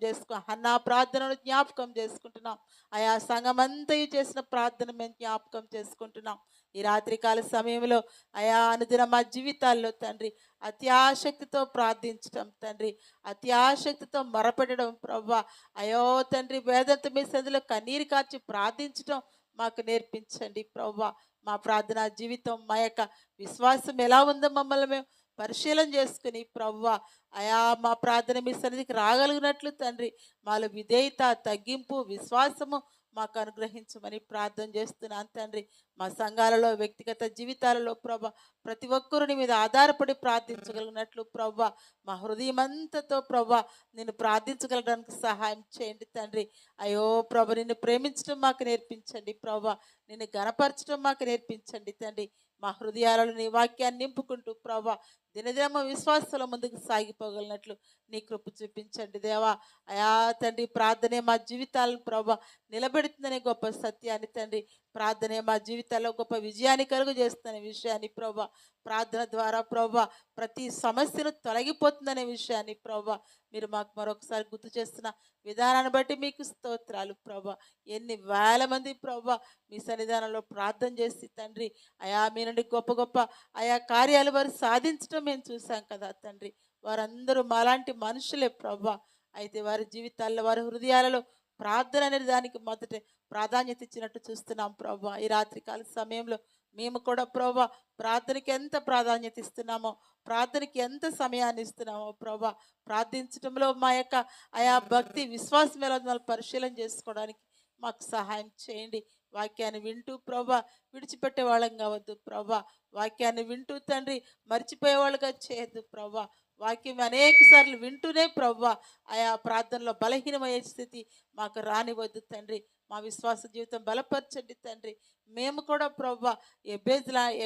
హన్నా ప్రార్థనను జ్ఞాపకం చేసుకుంటున్నాం. ఆయా సంఘమంతయు చేసిన ప్రార్థన మేము జ్ఞాపకం చేసుకుంటున్నాం. ఈ రాత్రికాల సమయంలో ఆయా అనుదిన మా జీవితాల్లో తండ్రి అత్యాశక్తితో ప్రార్థించటం తండ్రి, అత్యాశక్తితో మొరపెట్టడం ప్రవ్వా. అయో తండ్రి, వేదంతో మీ సందులో కన్నీరు కార్చి ప్రార్థించటం మాకు నేర్పించండి ప్రవ్వా. మా ప్రార్థనా జీవితం, మా యొక్క విశ్వాసం ఎలా ఉందో మమ్మల్ని మేము పరిశీలన చేసుకుని ప్రవ్వా అయా మా ప్రార్థన మీ సన్నిధికి రాగలిగినట్లు తండ్రి మాలో విధేయత, తగ్గింపు, విశ్వాసము మాకు అనుగ్రహించమని ప్రార్థన చేస్తున్నాను తండ్రి. మా సంఘాలలో, వ్యక్తిగత జీవితాలలో ప్రభా ప్రతి ఒక్కరిని మీద ఆధారపడి ప్రార్థించగలిగినట్లు ప్రభా మా హృదయమంతతో ప్రభా నిన్ను ప్రార్థించగలడానికి సహాయం చేయండి తండ్రి. అయ్యో ప్రభా నిన్ను ప్రేమించడం మాకు నేర్పించండి ప్రభా, నిన్ను గణపరచడం మాకు నేర్పించండి తండ్రి. మా హృదయాలలో నీ వాక్యాన్ని నింపుకుంటూ ప్రభా దినదినమ విశ్వాసంలో ముందుకు సాగిపోగలిగినట్లు నీ కృప చూపించండి దేవా. అయా తండ్రి, ప్రార్థనే మా జీవితాలను ప్రభా నిలబెడుతుందనే గొప్ప సత్యాన్ని తండ్రి, ప్రార్థనే మా జీవితాల్లో గొప్ప విజయాన్ని కలుగు చేస్తుందనే విషయాన్ని ప్రభా, ప్రార్థన ద్వారా ప్రభా ప్రతి సమస్యను తొలగిపోతుందనే విషయాన్ని ప్రభా మీరు మాకు మరొకసారి గుర్తు చేస్తున్న విధానాన్ని బట్టి మీకు స్తోత్రాలు ప్రభా. ఎన్ని వేల మంది ప్రభా మీ సన్నిధానంలో ప్రార్థన చేసి తండ్రి అయా మీ నుండి గొప్ప గొప్ప ఆయా కార్యాలు వారు సాధించడం మేము చూసాం కదా తండ్రి. వారందరూ మాలాంటి మనుషులే ప్రభా. అయితే వారి జీవితాల్లో, వారి హృదయాలలో ప్రార్థన అనేది దానికి మొదట ప్రాధాన్యత ఇచ్చినట్టు చూస్తున్నాం ప్రభా. ఈ రాత్రికాల సమయంలో మేము కూడా ప్రభా ప్రార్థనకి ఎంత ప్రాధాన్యత ఇస్తున్నామో, ప్రార్థనకి ఎంత సమయాన్ని ఇస్తున్నామో ప్రభా, ప్రార్థించడంలో మా యొక్క ఆయా భక్తి, విశ్వాసం ఎలా ఉందో పరిశీలన చేసుకోవడానికి మాకు సహాయం చేయండి. వాక్యాన్ని వింటూ ప్రభా విడిచిపెట్టే వాళ్ళం కావద్దు ప్రభా. వాక్యాన్ని వింటూ తండ్రి మర్చిపోయే వాళ్ళుగా చేయొద్దు ప్రభా. వాక్యం అనేక సార్లు వింటూనే ప్రభా ఆయా ప్రార్థనలో బలహీనమయ్యే స్థితి మాకు రానివద్దు తండ్రి. మా విశ్వాస జీవితం బలపరచండి తండ్రి. మేము కూడా ప్రభా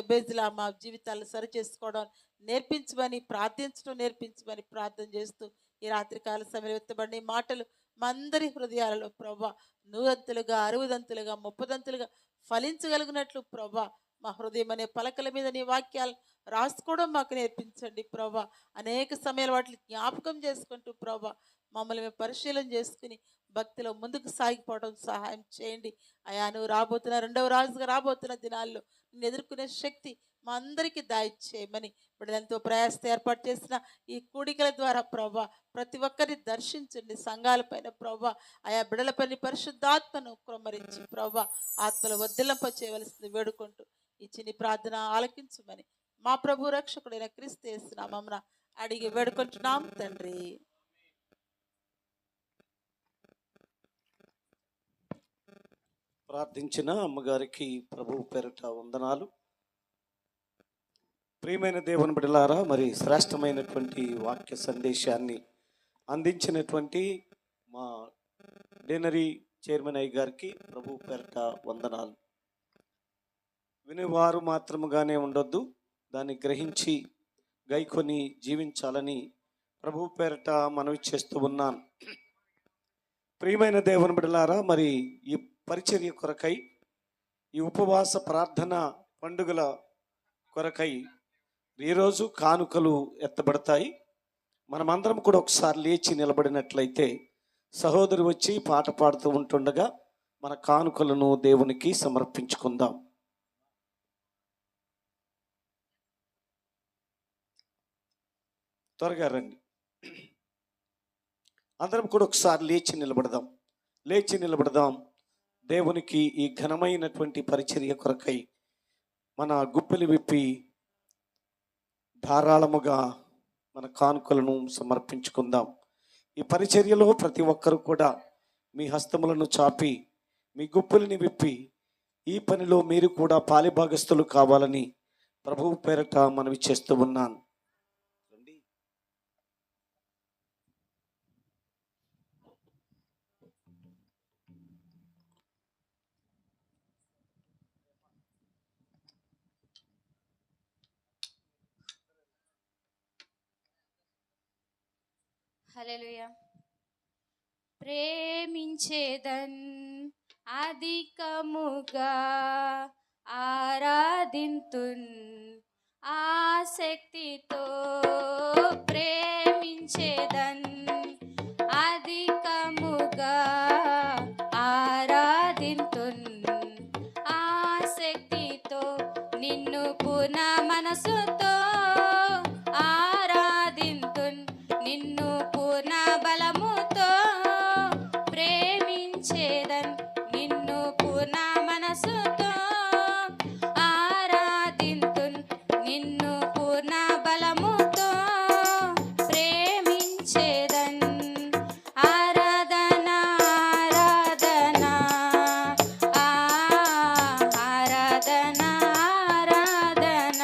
ఎబేజ్లా మా జీవితాలు సరి చేసుకోవడం నేర్పించమని, ప్రార్థించడం నేర్పించమని ప్రార్థన చేస్తూ ఈ రాత్రికాల సమయం ఎత్తబడిన ఈ మాటలు మా అందరి హృదయాలలో ప్రభా నూరంతులుగా, 60దంతులుగా, 30దంతులుగా ఫలించగలిగినట్లు ప్రభా మా హృదయం అనే పలకల మీద నీ వాక్యాలు రాసుకోవడం మాకు నేర్పించండి ప్రభా. అనేక సమయాలు వాటిని జ్ఞాపకం చేసుకుంటూ ప్రభా మమ్మల్ని మేము పరిశీలన చేసుకుని భక్తిలో ముందుకు సాగిపోవడం సహాయం చేయండి. అయా నువ్వు రాబోతున్న రెండవ రాజుగా రాబోతున్న దినాల్లో నిన్ను ఎదుర్కొనే శక్తి మా అందరికీ దాయిచ్చేయమని బిడ్డలతో ప్రయాసతో ఏర్పాటు చేసిన ఈ కూడికల ద్వారా ప్రభా ప్రతి ఒక్కరిని దర్శించండి. సంఘాలపైన ప్రభా ఆయా బిడ్డలపైన పరిశుద్ధాత్మను కుమ్మరించి ప్రభా ఆత్మలు వర్ధిల్లింప చేయవలసింది వేడుకుంటూ ఈ చిన్ని ప్రార్థన ఆలకించమని మా ప్రభు రక్షకుడైన క్రీస్తు యేసు నామమున అడిగి వేడుకుంటున్నాం తండ్రి. ప్రార్థించిన అమ్మగారికి ప్రభు పేరిట వందనాలు. ప్రియమైన దేవుని బిడ్డలారా, మరి శ్రేష్టమైనటువంటి వాక్య సందేశాన్ని అందించినటువంటి మా డెనరీ చైర్మన్ అయ్య గారికి ప్రభు పేరిట వందనాలు. వినేవారు మాత్రముగానే ఉండొద్దు, దాన్ని గ్రహించి గైకొని జీవించాలని ప్రభు పేరిట మనవి చేస్తూ ఉన్నాను. ప్రియమైన దేవుని బిడ్డలారా, మరి ఈ పరిచర్య కొరకై, ఈ ఉపవాస ప్రార్థన పండుగల కొరకై ఈరోజు కానుకలు ఎత్తబడతాయి. మనమందరం కూడా ఒకసారి లేచి నిలబడినట్లయితే సహోదరు వచ్చి పాట పాడుతూ ఉంటుండగా మన కానుకలను దేవునికి సమర్పించుకుందాం. త్వరగా రండి. అందరం కూడా ఒకసారి లేచి నిలబడదాం. లేచి నిలబడదాం. దేవునికి ఈ ఘనమైనటువంటి పరిచర్య కొరకై మన గుప్పెలు విప్పి ధారాళముగా మన కానుకలను సమర్పించుకుందాం. ఈ పరిచర్యలో ప్రతి ఒక్కరు కూడా మీ హస్తములను చాపి మీ గుప్పుల్ని విప్పి ఈ పనిలో మీరు కూడా పాలిభాగస్తులు కావాలని ప్రభువు పేరట మనవి చేస్తూ ఉన్నాను. హల్లెలూయా. ప్రేమించేదన్ అధికముగా ఆరాధింతున్ ఆసక్తితో ప్రేమించేదన్ అధికముగా ఆరాధింతున్ ఆసక్తితో నిన్ను పూర్ణ మనసుతో ఆరాధింతున్ నిన్ను పూర్ణ బలముతో ప్రేమించేదన్ నిన్ను పూర్ణ మనసుతో ఆరాధింతున్ నిన్ను పూర్ణ బలముతో ప్రేమించేదన్ ఆరాధన ఆరాధన ఆరాధన ఆరాధన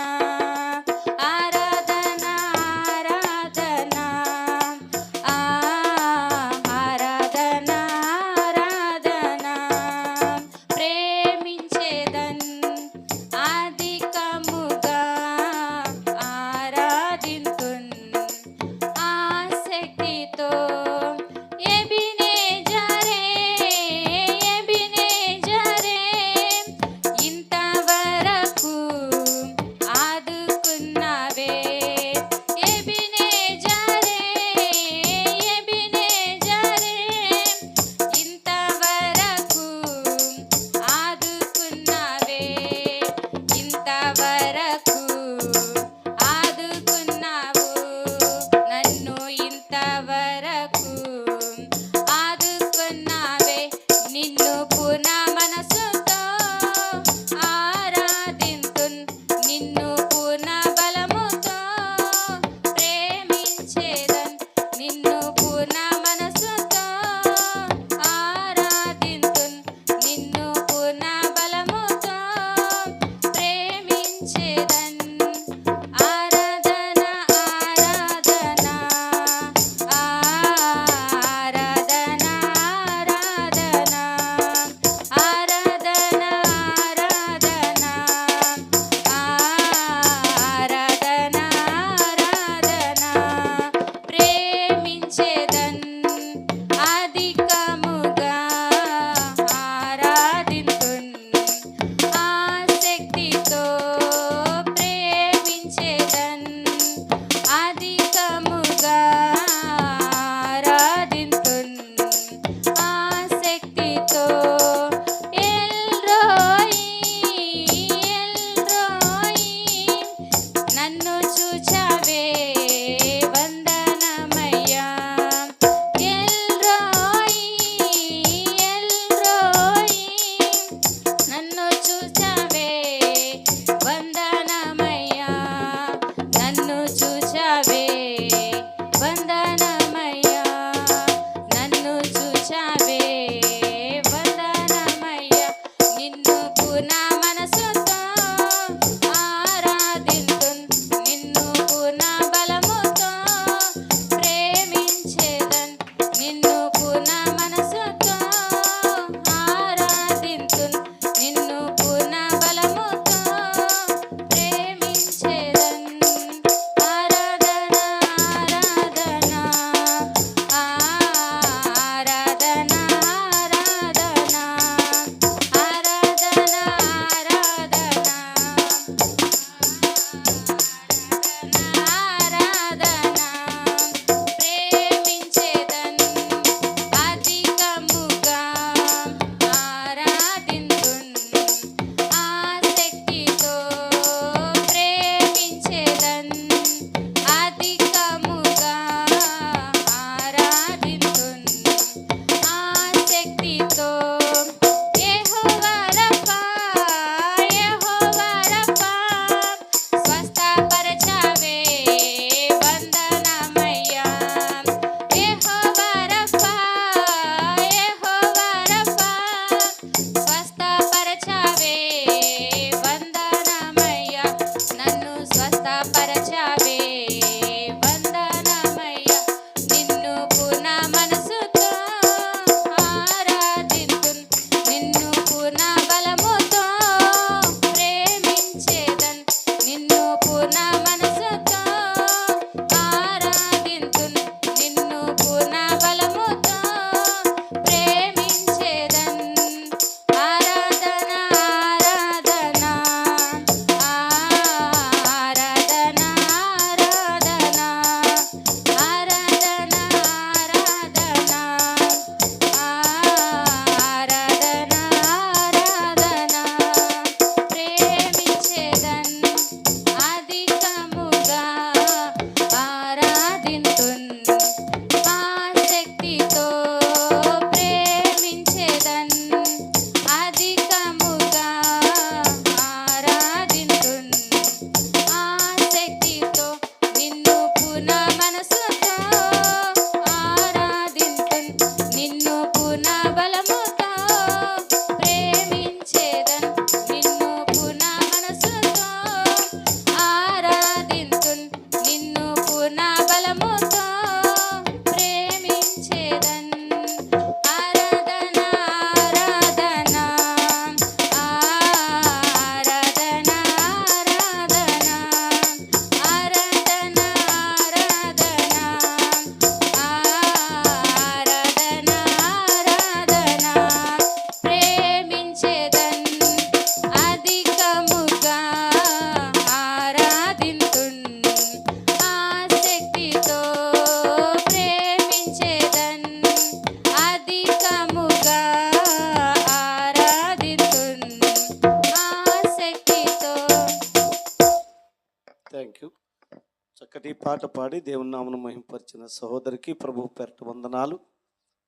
పాట పాడి దేవుని నామను మహింపరిచిన సహోదరికి ప్రభు పేరట వందనాలు.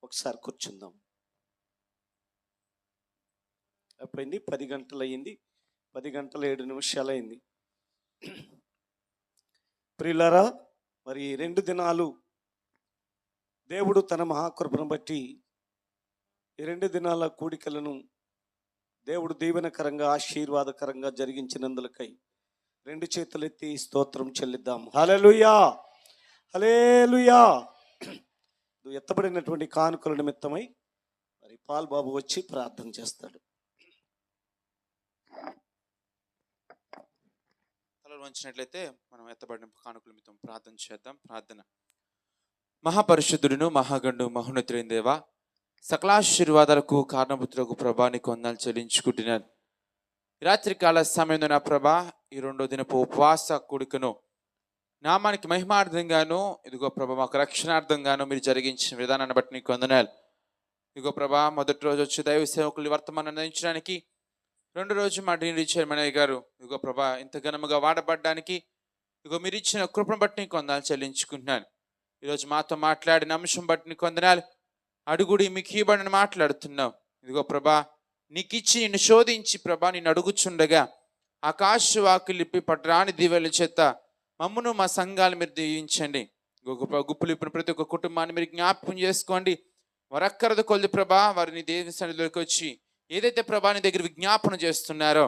ఒకసారి కూర్చుందాం. అయిపోయింది, 10 గంటలు అయ్యింది. 10 గంటల 7 నిమిషాలు అయింది. ప్రియులారా, మరి 2 దినాలు దేవుడు తన మహాకృపను బట్టి ఈ 2 దినాల కూడికలను దేవుడు దీవెనకరంగా ఆశీర్వాదకరంగా జరిగించినందులకై 2 చేతులెత్తి స్తోత్రం చెల్లిద్దాం. హల్లెలూయా, హల్లెలూయా. ఎత్తబడినటువంటి కానుకల నిమిత్తమై మరి పాల్ బాబు వచ్చి ప్రార్థన చేస్తాడు. తలలు వంచినట్లయితే మనం ఎత్తబడిన కానుకల నిమిత్తం ప్రార్థన చేద్దాం. ప్రార్థన. మహాపరిశుద్ధుడును మహాగండు మహోన్నతుడైన దేవా, సకలాశీర్వాదాలకు కారణభూతులకు ప్రభా నీకు వందనాలు చెల్లించుకుంటున్నాను. రాత్రికాల సమయంలో నా ప్రభా ఈ 2వ దినపు ఉపవాస కూడికను నామానికి మహిమార్థంగాను, ఇదిగో ప్రభా మాకు రక్షణార్థంగాను మీరు జరిగించిన విధానాన్ని బట్టి నీకు వందనాలు. ఇదిగో ప్రభా మొదటి రోజు వచ్చి దైవ సేవకులు వర్తమానం అందించడానికి, 2వ రోజు మా డీన్ చైర్మన్ గారు ఇదిగో ప్రభా ఇంత ఘనముగా వాడబడ్డానికి ఇదిగో మీరు ఇచ్చిన కృపను బట్టి నీకు వందనాలు చెల్లించుకుంటున్నాను. ఈరోజు మాతో మాట్లాడిన అంశం బట్టి నీకు వందనాలు. అడుగుడి మీకు ఇవ్వబడని మాట్లాడుతున్నావు. ఇదిగో ప్రభా నీకు ఇచ్చి నిన్ను శోధించి ప్రభా నిన్ను అడుగుచుండగా ఆకాశ వాకిలిప్పి పట్టరాని దీవెల చేత మమ్మును మా సంఘాలు మీరు దీవించండి. గుప్పులు ఇప్పిన ప్రతి ఒక్క కుటుంబాన్ని మీరు జ్ఞాపకం చేసుకోండి. వరక్కరద కొద్ది ప్రభా వారిని దేవి సన్నిధిలోకి వచ్చి ఏదైతే ప్రభా నీ దగ్గర విజ్ఞాపన చేస్తున్నారో,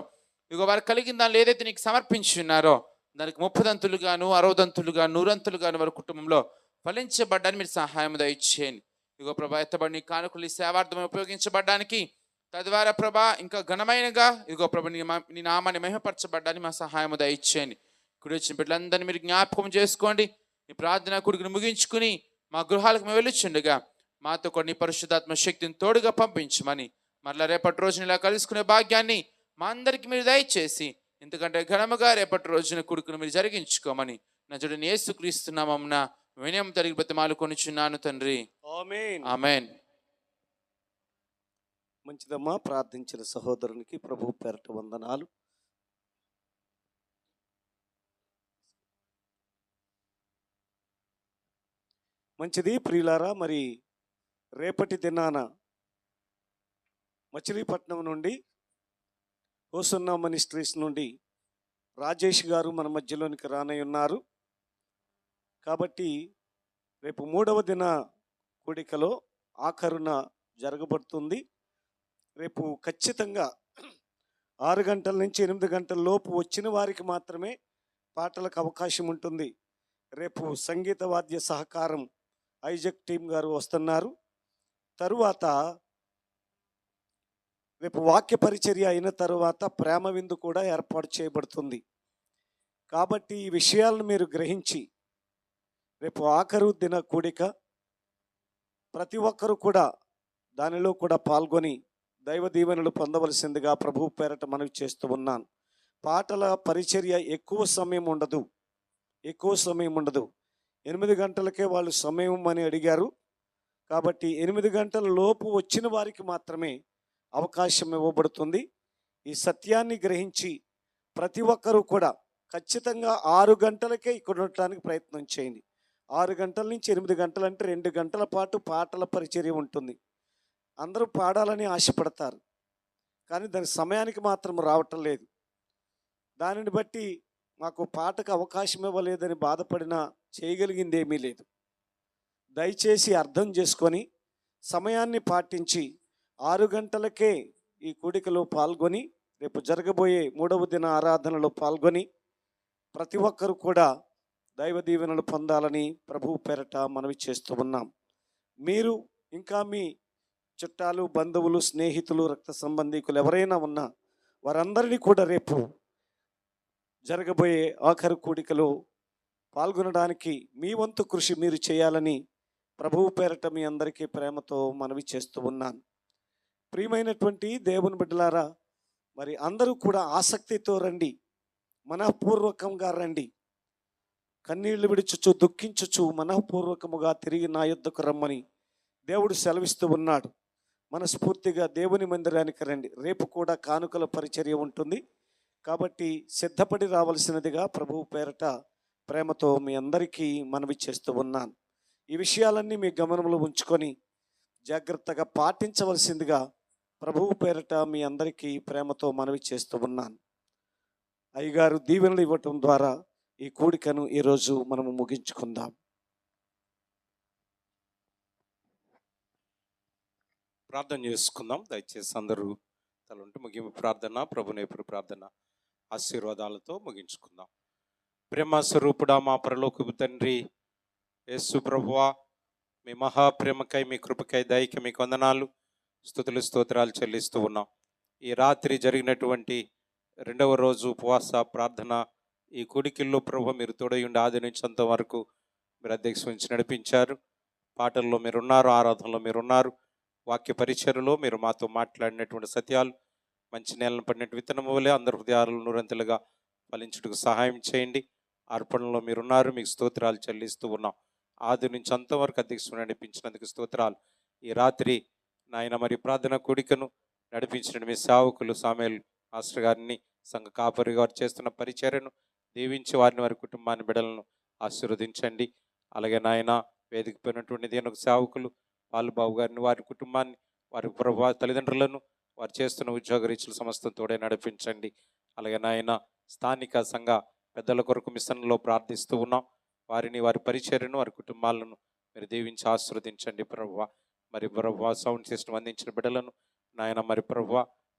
ఇదిగో వారు కలిగిన దానిలో ఏదైతే నీకు సమర్పించి ఉన్నారో దానికి 30 గాను 60 గాను 100 గాను వారి కుటుంబంలో ఫలించబడ్డానికి మీరు సహాయం దయచేయండి. ఇదిగో ప్రభా ఎత్తబడి కానుకలు సేవార్థమై ఉపయోగించబడ్డానికి, తద్వారా ప్రభా ఇంకా ఘనమైనగా ఇదిగో ప్రభా నీ నామాన్ని మహిమపరచబడ్డానికి మా సహాయం దయచేయండి. ఇక్కడ వచ్చిన బిడ్డలందరినీ మీరు జ్ఞాపకం చేసుకోండి. ఈ ప్రార్థన కూడికను ముగించుకుని మా గృహాలకు మేము వెళ్ళొచ్చుండగా మాతో కొన్ని పరిశుద్ధాత్మ శక్తిని తోడుగా పంపించమని, మరలా రేపటి రోజున ఇలా కలుసుకునే భాగ్యాన్ని మా అందరికీ మీరు దయచేసి ఎందుకంటే ఘనముగా రేపటి రోజున కూడుకును మీరు జరిగించుకోమని నజరుడైన యేసుక్రీస్తు నామమున వినయం తరిగి బ్రతిమాలుకొనుచున్నాను తండ్రి, ఆమేన్. ఆమేన్. మంచిదమ్మా, ప్రార్థించిన సహోదరునికి ప్రభు పేరట వందనాలు. మంచిది ప్రియులారా, మరి రేపటి దినాన మచిలీపట్నం నుండి హోసన్నా మినిస్ట్రీస్ నుండి రాజేష్ గారు మన మధ్యలోనికి రానయ్యున్నారు. కాబట్టి రేపు 3వ దిన కూడికలో ఆఖరున జరగబడుతుంది. రేపు ఖచ్చితంగా 6 గంటల నుంచి 8 గంటల లోపు వచ్చిన వారికి మాత్రమే పాటలకు అవకాశం ఉంటుంది. రేపు సంగీత వాద్య సహకారం ఐజక్ టీం గారు వస్తున్నారు. తరువాత రేపు వాక్య పరిచర్య అయిన తరువాత ప్రేమ విందు కూడా ఏర్పాటు చేయబడుతుంది. కాబట్టి ఈ విషయాలను మీరు గ్రహించి రేపు ఆఖరు దిన కూడిక ప్రతి ఒక్కరూ కూడా దానిలో కూడా పాల్గొని దైవ దీవెనలు పొందవలసిందిగా ప్రభు పేరట మనవి చేస్తూ ఉన్నాను. పాటల పరిచర్య ఎక్కువ సమయం ఉండదు. 8 గంటలకే వాళ్ళు సమయం అని అడిగారు. కాబట్టి 8 గంటల లోపు వచ్చిన వారికి మాత్రమే అవకాశం ఇవ్వబడుతుంది. ఈ సత్యాన్ని గ్రహించి ప్రతి ఒక్కరూ కూడా ఖచ్చితంగా 6 గంటలకే ఇక్కడ ఉండటానికి ప్రయత్నం చేయండి. 6 గంటల నుంచి 8 గంటలు అంటే 2 గంటల పాటు పాటల పరిచర్య ఉంటుంది. అందరూ పాడాలని ఆశపడతారు, కానీ దాని సమయానికి మాత్రం రావటం లేదు. దానిని బట్టి మాకు పాటకు అవకాశం ఇవ్వలేదని బాధపడినా చేయగలిగింది ఏమీ లేదు. దయచేసి అర్థం చేసుకొని సమయాన్ని పాటించి 6 గంటలకే ఈ కూడికలో పాల్గొని రేపు జరగబోయే 3వ దిన ఆరాధనలో పాల్గొని ప్రతి ఒక్కరూ కూడా దైవ దీవెనలు పొందాలని ప్రభువు పేరట మనవి చేస్తూ ఉన్నాం. మీరు ఇంకా మీ చుట్టాలు, బంధువులు, స్నేహితులు, రక్త సంబంధికులు ఎవరైనా ఉన్నా వారందరినీ కూడా రేపు జరగబోయే ఆఖరు కూడికలో పాల్గొనడానికి మీ వంతు కృషి మీరు చేయాలని ప్రభువు పేరట మీ అందరికీ ప్రేమతో మనవి చేస్తూ ఉన్నాను. ప్రియమైనటువంటి దేవుని బిడ్డలారా, మరి అందరూ కూడా ఆసక్తితో రండి, మనఃపూర్వకంగా రండి. కన్నీళ్లు విడుచుచు దుఃఖించుచు మనఃపూర్వకముగా తిరిగి నా యొద్దకు రమ్మని దేవుడు సెలవిస్తూ ఉన్నాడు. మనస్ఫూర్తిగా దేవుని మందిరానికి రండి. రేపు కూడా కానుకల పరిచర్య ఉంటుంది. కాబట్టి సిద్ధపడి రావాల్సినదిగా ప్రభువు పేరట ప్రేమతో మీ అందరికీ మనవి చేస్తూ ఉన్నాను. ఈ విషయాలన్నీ మీ గమనంలో ఉంచుకొని జాగ్రత్తగా పాటించవలసిందిగా ప్రభువు పేరట మీ అందరికీ ప్రేమతో మనవి చేస్తూ ఉన్నాను. అయ్యగారు దీవెనలు ఇవ్వటం ద్వారా ఈ కూడికను ఈరోజు మనము ముగించుకుందాం. ప్రార్థన చేసుకుందాం. దయచేసి అందరూ తలంటే ముగింపు ప్రార్థన, ప్రభునేపుడు ప్రార్థన ఆశీర్వాదాలతో ముగించుకుందాం. ప్రేమ స్వరూపుడా మా పరలోకపు తండ్రి యేసు ప్రభువా, మీ మహాప్రేమకై, మీ కృపకై, దయకి మీకు వందనాలు, స్తుతులు స్తోత్రాలు చెల్లిస్తూ ఉన్నాం. ఈ రాత్రి జరిగినటువంటి 2వ రోజు ఉపవాస ప్రార్థన ఈ కూడికిల్లో ప్రభు మీరు తోడయుండి ఆది నుంచి అంత వరకు మీరు అధ్యక్ష నుంచి నడిపించారు. పాటల్లో మీరున్నారు, ఆరాధనలో మీరున్నారు, వాక్య పరిచర్యలో మీరు మాతో మాట్లాడినటువంటి సత్యాలు మంచి నేలను పడినట్టు విత్తనము వలె అందరి హృదయాలను నూరంతలుగా ఫలించుటకు సహాయం చేయండి. అర్పణలో మీరున్నారు, మీకు స్తోత్రాలు చెల్లిస్తూ ఉన్నాం. ఆది నుంచి అంతవరకు అధ్యక్షుడు నడిపించినందుకు స్తోత్రాలు. ఈ రాత్రి నాయన మరి ప్రార్థన కూడికను నడిపించిన మీ సేవకులు సామేల్ మాస్టర్ గారిని, సంఘ కాపరి గారు చేస్తున్న పరిచర్యను దీవించి వారిని, వారి కుటుంబాన్ని, బిడ్డలను ఆశీర్వదించండి. అలాగే నాయన వేదిక పోయినటువంటి దేనికి సేవకులు బాలుబాబు గారిని, వారి కుటుంబాన్ని, వారి ప్రభు తల్లిదండ్రులను, వారు చేస్తున్న ఉద్యోగ రీచుల సమస్తం తోడే నడిపించండి. అలాగే నాయన స్థానిక సంఘ పెద్దల కొరకు మిషన్లో ప్రార్థిస్తూ ఉన్నాం. వారిని, వారి పరిచర్యను, వారి కుటుంబాలను మీరు దీవించి ఆశీర్వదించండి ప్రభువ. మరి ప్రభువ సౌండ్ సిస్టమ్ అందించిన బిడ్డలను నాయన, మరి ప్రభువ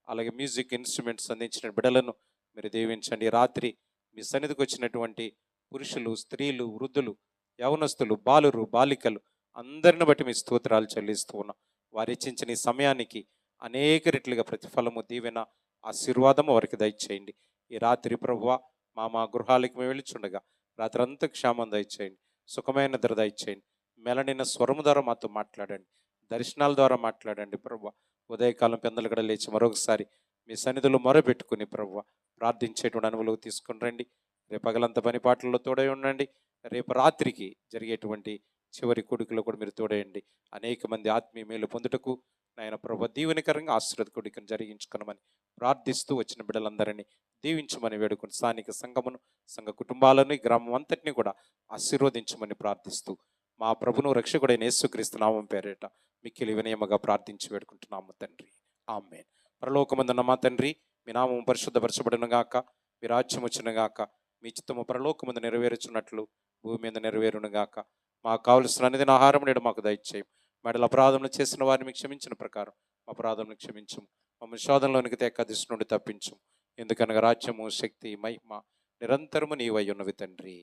అలాగే మ్యూజిక్ ఇన్స్ట్రుమెంట్స్ అందించిన బిడ్డలను మీరు దీవించండి. రాత్రి మీ సన్నిధికి వచ్చినటువంటి పురుషులు, స్త్రీలు, వృద్ధులు, యవనస్తులు, బాలురు, బాలికలు అందరిని బట్టి మీ స్తోత్రాలు చెల్లిస్తూ ఉన్నాం. వారు ఇచ్చించిన ఈ సమయానికి అనేక రెట్లుగా ప్రతిఫలము, దీవెన, ఆశీర్వాదము వారికి దయచేయండి. ఈ రాత్రి ప్రభువ మా గృహాలకి మేము వెళ్ళిచుండగా రాత్రి అంతా క్షేమం దయచేయండి, సుఖమైన నిద్ర దయచేయండి. మెలనిన స్వరము ద్వారా మాతో మాట్లాడండి, దర్శనాల ద్వారా మాట్లాడండి ప్రభువ. ఉదయకాలం పెందలు కూడా లేచి మరొకసారి మీ సన్నిధిలో మొరపెట్టుకుని ప్రభువ ప్రార్థించేటువంటి అనుభవం తీసుకుని రండి. రేపు పగలంతా పని పాటల్లో తోడై ఉండండి. రేపు రాత్రికి జరిగేటువంటి చివరి కొడుకులో కూడా మీరు తోడేయండి. అనేక మంది ఆత్మీయ మేలు పొందుటకు నాయన ప్రభు దీవెనకరంగా ఆశీర్వాద కొడుకుని జరిగించుకున్నామని ప్రార్థిస్తూ వచ్చిన బిడ్డలందరినీ దీవించమని వేడుకుని స్థానిక సంఘమును, సంఘ కుటుంబాలను, ఈ గ్రామం అంతటినీ కూడా ఆశీర్వదించమని ప్రార్థిస్తూ మా ప్రభును రక్షకుడైన యేసుక్రీస్తు నామం పేరేట మిక్కిలి వినయముగా ప్రార్థించి వేడుకుంటున్నాము తండ్రి, ఆమేన్. పరలోకమందున్న మా తండ్రి, మీ నామము పరిశుద్ధపరచబడును గాక, మీ రాజ్యం వచ్చును గాక, మీ చిత్తము పరలోకమందు నెరవేరుచున్నట్లు భూమి మీద నెరవేరును గాక. మాకు కావలసిన అనుదిన ఆహారం నేడు మాకు దయచేయం. మెడల అపరాధములు చేసిన వారిని మీకు క్షమించిన ప్రకారం మా అపరాధములు క్షమించము. మమ్మల్ని శోధనలోనికి తేక దిశ నుండి తప్పించము. ఎందుకనగా రాజ్యము, శక్తి, మహిమ నిరంతరము నీవై ఉన్నవి తండ్రి,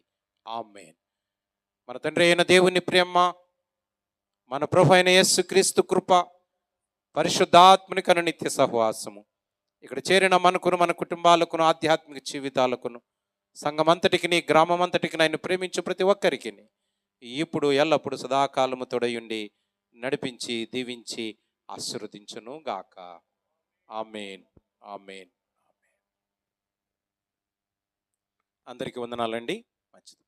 ఆమేన్. మన తండ్రి అయిన దేవుని ప్రేమ, మన ప్రభు అయిన యేసుక్రీస్తు కృప, పరిశుద్ధాత్మని కను నిత్య సహవాసము ఇక్కడ చేరిన మనకును, మన కుటుంబాలకును, ఆధ్యాత్మిక జీవితాలకును, సంఘమంతటికి, గ్రామమంతటికి, ఆయన ప్రేమించు ప్రతి ఒక్కరికి ఇప్పుడు ఎల్లప్పుడు సదాకాలము తోడయుండి నడిపించి దీవించి ఆశీర్వదించును గాక. ఆమేన్, ఆమేన్, ఆమేన్. అందరికీ వందనాలండి. మంచిది.